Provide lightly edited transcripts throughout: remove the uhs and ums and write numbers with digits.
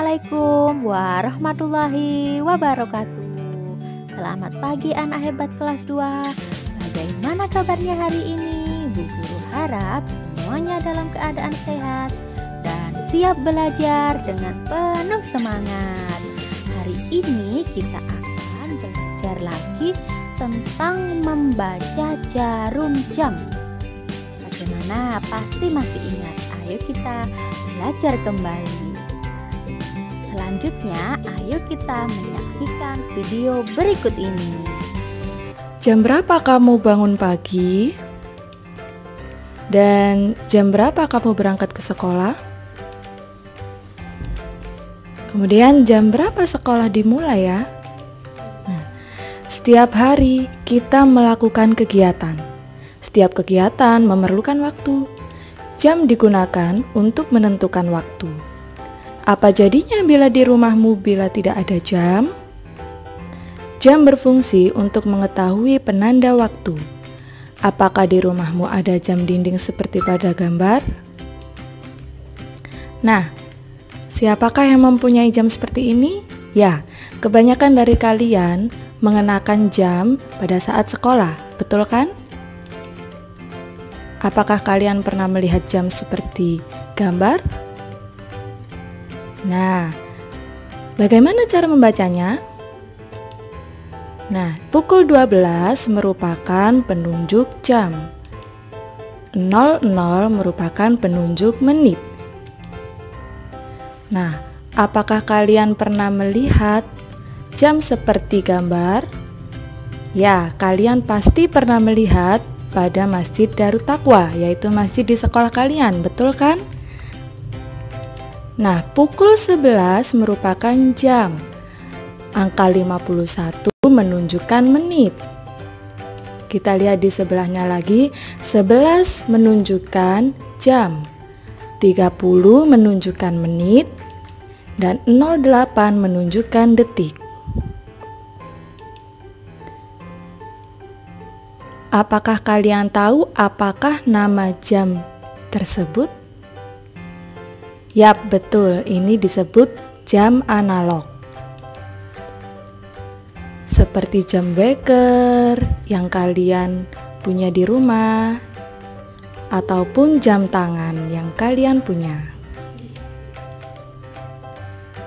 Assalamualaikum warahmatullahi wabarakatuh. Selamat pagi anak hebat kelas 2. Bagaimana kabarnya hari ini? Bu Guru harap semuanya dalam keadaan sehat dan siap belajar dengan penuh semangat. Hari ini kita akan belajar lagi tentang membaca jarum jam. Bagaimana? Pasti masih ingat. Ayo kita belajar kembali. Selanjutnya, ayo kita menyaksikan video berikut ini. Jam berapa kamu bangun pagi? Dan jam berapa kamu berangkat ke sekolah? Kemudian jam berapa sekolah dimulai ya? Nah, setiap hari kita melakukan kegiatan. Setiap kegiatan memerlukan waktu. Jam digunakan untuk menentukan waktu. Apa jadinya bila di rumahmu bila tidak ada jam? Jam berfungsi untuk mengetahui penanda waktu. Apakah di rumahmu ada jam dinding seperti pada gambar? Nah, siapakah yang mempunyai jam seperti ini? Ya, kebanyakan dari kalian mengenakan jam pada saat sekolah, betul kan? Apakah kalian pernah melihat jam seperti gambar? Nah, bagaimana cara membacanya? Nah, pukul 12 merupakan penunjuk jam. 00 merupakan penunjuk menit. Nah, apakah kalian pernah melihat jam seperti gambar? Ya, kalian pasti pernah melihat pada Masjid Darut Taqwa, yaitu masjid di sekolah kalian, betul kan? Nah, pukul 11 merupakan jam. Angka 51 menunjukkan menit. Kita lihat di sebelahnya lagi, 11 menunjukkan jam, 30 menunjukkan menit, dan 08 menunjukkan detik. Apakah kalian tahu apakah nama jam tersebut? Yap, betul, ini disebut jam analog. Seperti jam beker yang kalian punya di rumah, ataupun jam tangan yang kalian punya.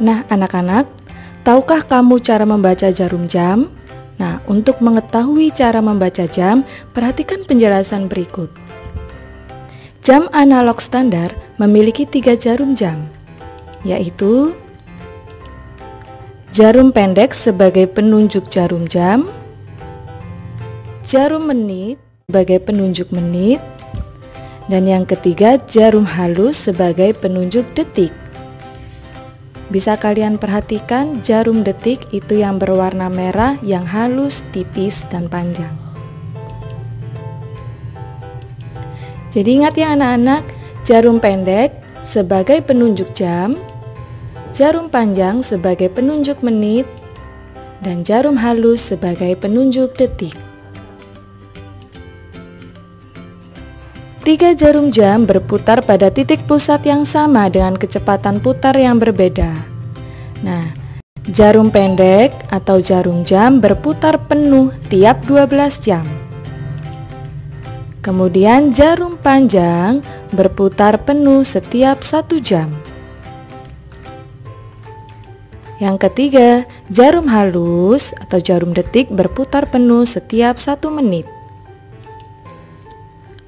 Nah, anak-anak, tahukah kamu cara membaca jarum jam? Nah, untuk mengetahui cara membaca jam, perhatikan penjelasan berikut. Jam analog standar memiliki 3 jarum jam, yaitu jarum pendek sebagai penunjuk jarum jam, jarum menit sebagai penunjuk menit, dan yang ketiga jarum halus sebagai penunjuk detik. Bisa kalian perhatikan jarum detik itu yang berwarna merah, yang halus, tipis, dan panjang. Jadi ingat ya anak-anak, jarum pendek sebagai penunjuk jam, jarum panjang sebagai penunjuk menit, dan jarum halus sebagai penunjuk detik. 3 jarum jam berputar pada titik pusat yang sama dengan kecepatan putar yang berbeda. Nah, jarum pendek atau jarum jam berputar penuh tiap 12 jam. Kemudian jarum panjang berputar penuh setiap 1 jam. Yang ketiga, jarum halus atau jarum detik berputar penuh setiap 1 menit.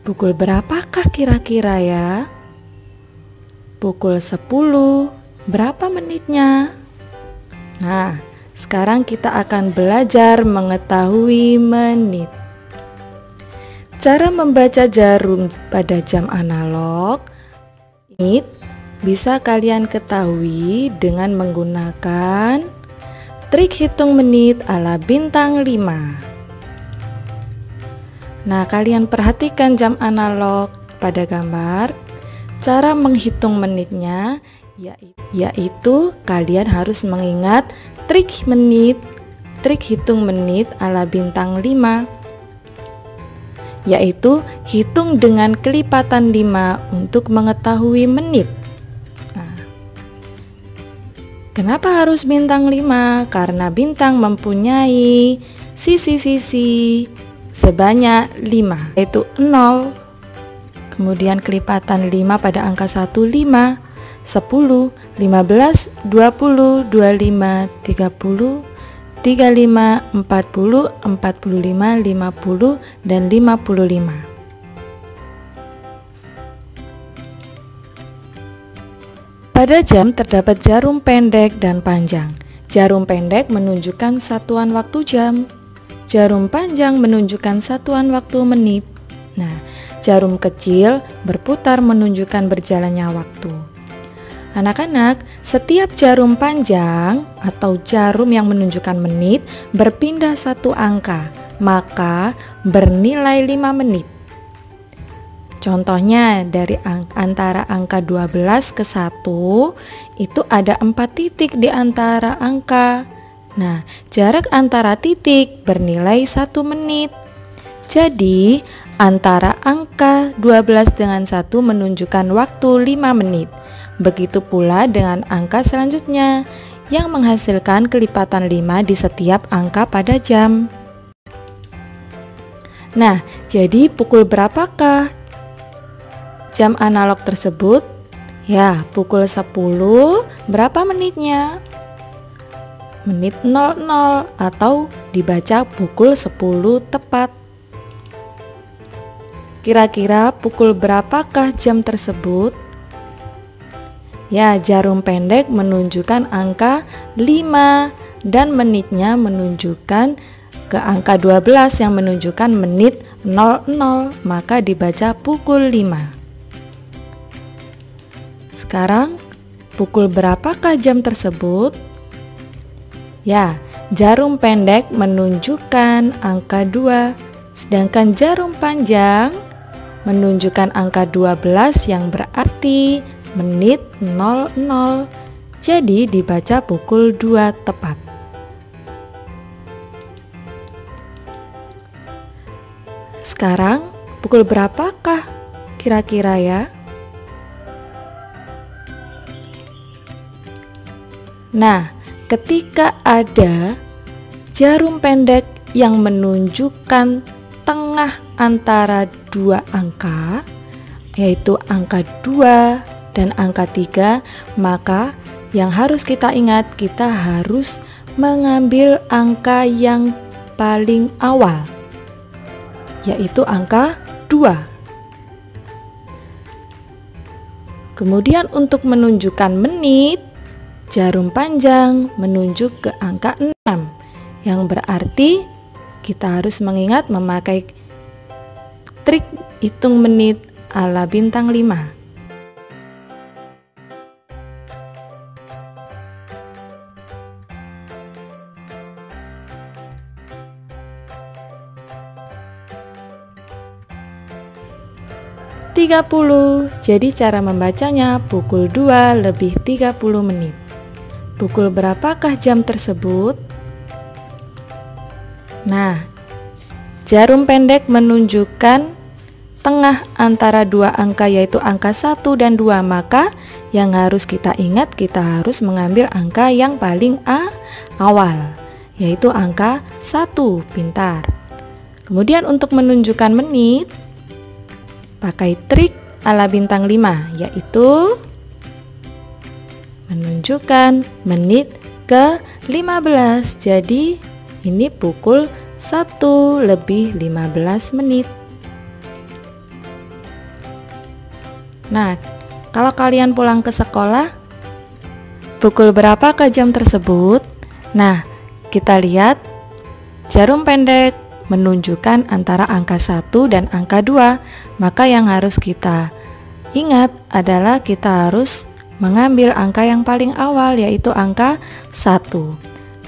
Pukul berapakah kira-kira ya? Pukul 10. Berapa menitnya? Nah, sekarang kita akan belajar mengetahui menit. Cara membaca jarum pada jam analog menit bisa kalian ketahui dengan menggunakan trik hitung menit ala bintang 5. Nah, kalian perhatikan jam analog pada gambar. Cara menghitung menitnya yaitu kalian harus mengingat trik hitung menit ala bintang 5, yaitu hitung dengan kelipatan 5 untuk mengetahui menit. Nah, Kenapa harus bintang 5? Karena bintang mempunyai sisi-sisi sebanyak 5, yaitu 0. Kemudian kelipatan 5 pada angka 1, 5, 10, 15, 20, 25, 30, 35, 40, 45, 50, dan 55. Pada jam terdapat jarum pendek dan panjang. Jarum pendek menunjukkan satuan waktu jam. Jarum panjang menunjukkan satuan waktu menit. Nah, jarum kecil berputar menunjukkan berjalannya waktu. Anak-anak, setiap jarum panjang atau jarum yang menunjukkan menit berpindah satu angka, maka bernilai 5 menit. Contohnya dari antara angka 12 ke 1 itu ada 4 titik di antara angka. Nah, jarak antara titik bernilai 1 menit. Jadi, antara angka 12 dengan 1 menunjukkan waktu 5 menit. Begitu pula dengan angka selanjutnya yang menghasilkan kelipatan 5 di setiap angka pada jam. Nah, jadi pukul berapakah jam analog tersebut? Ya, pukul 10. Berapa menitnya? Menit 00 atau dibaca pukul 10 tepat. Kira-kira pukul berapakah jam tersebut? Ya, jarum pendek menunjukkan angka 5 dan menitnya menunjukkan ke angka 12 yang menunjukkan menit 00, maka dibaca pukul 5. Sekarang, pukul berapakah jam tersebut? Ya, jarum pendek menunjukkan angka 2, sedangkan jarum panjang menunjukkan angka 12 yang berarti menit 00. Jadi dibaca pukul 2 tepat. Sekarang, pukul berapakah kira-kira ya? Nah, ketika ada jarum pendek yang menunjukkan tengah antara 2 angka, yaitu angka 2 dan angka 3, maka yang harus kita ingat, kita harus mengambil angka yang paling awal, yaitu angka 2. Kemudian untuk menunjukkan menit, jarum panjang menunjuk ke angka 6, yang berarti kita harus mengingat memakai trik hitung menit ala bintang 5. Jadi cara membacanya pukul 2 lebih 30 menit. Pukul berapakah jam tersebut? Nah, jarum pendek menunjukkan tengah antara 2 angka, yaitu angka 1 dan 2. Maka yang harus kita ingat, kita harus mengambil angka yang paling awal, yaitu angka 1. Pintar. Kemudian untuk menunjukkan menit, pakai trik ala bintang 5, yaitu menunjukkan menit ke 15. Jadi ini pukul 1 lebih 15 menit. Nah, kalau kalian pulang ke sekolah, pukul berapa ke jam tersebut? Nah, kita lihat jarum pendek menunjukkan antara angka 1 dan angka 2. Maka yang harus kita ingat adalah kita harus mengambil angka yang paling awal, yaitu angka 1.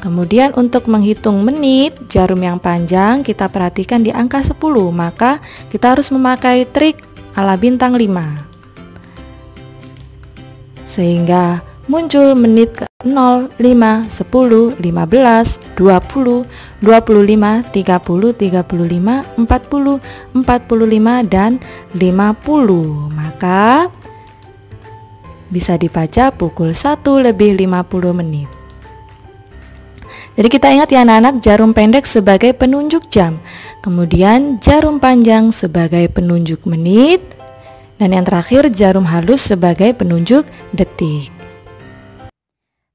Kemudian untuk menghitung menit, jarum yang panjang kita perhatikan di angka 10. Maka kita harus memakai trik ala bintang 5, sehingga muncul menit ke 0, 5, 10, 15, 20, 25, 30, 35, 40, 45, dan 50. Maka bisa dibaca pukul 1:50. Jadi kita ingat ya anak-anak, jarum pendek sebagai penunjuk jam, kemudian jarum panjang sebagai penunjuk menit, dan yang terakhir jarum halus sebagai penunjuk detik.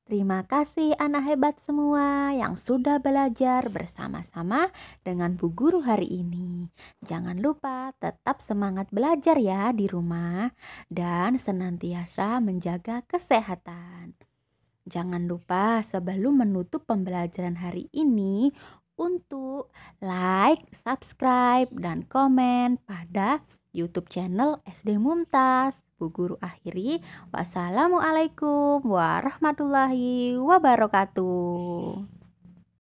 Terima kasih anak hebat semua yang sudah belajar bersama-sama dengan Bu Guru hari ini. Jangan lupa tetap semangat belajar ya di rumah dan senantiasa menjaga kesehatan. Jangan lupa sebelum menutup pembelajaran hari ini untuk like, subscribe, dan komen pada YouTube channel SD Mumtaz. Bu Guru akhiri, wassalamualaikum warahmatullahi wabarakatuh.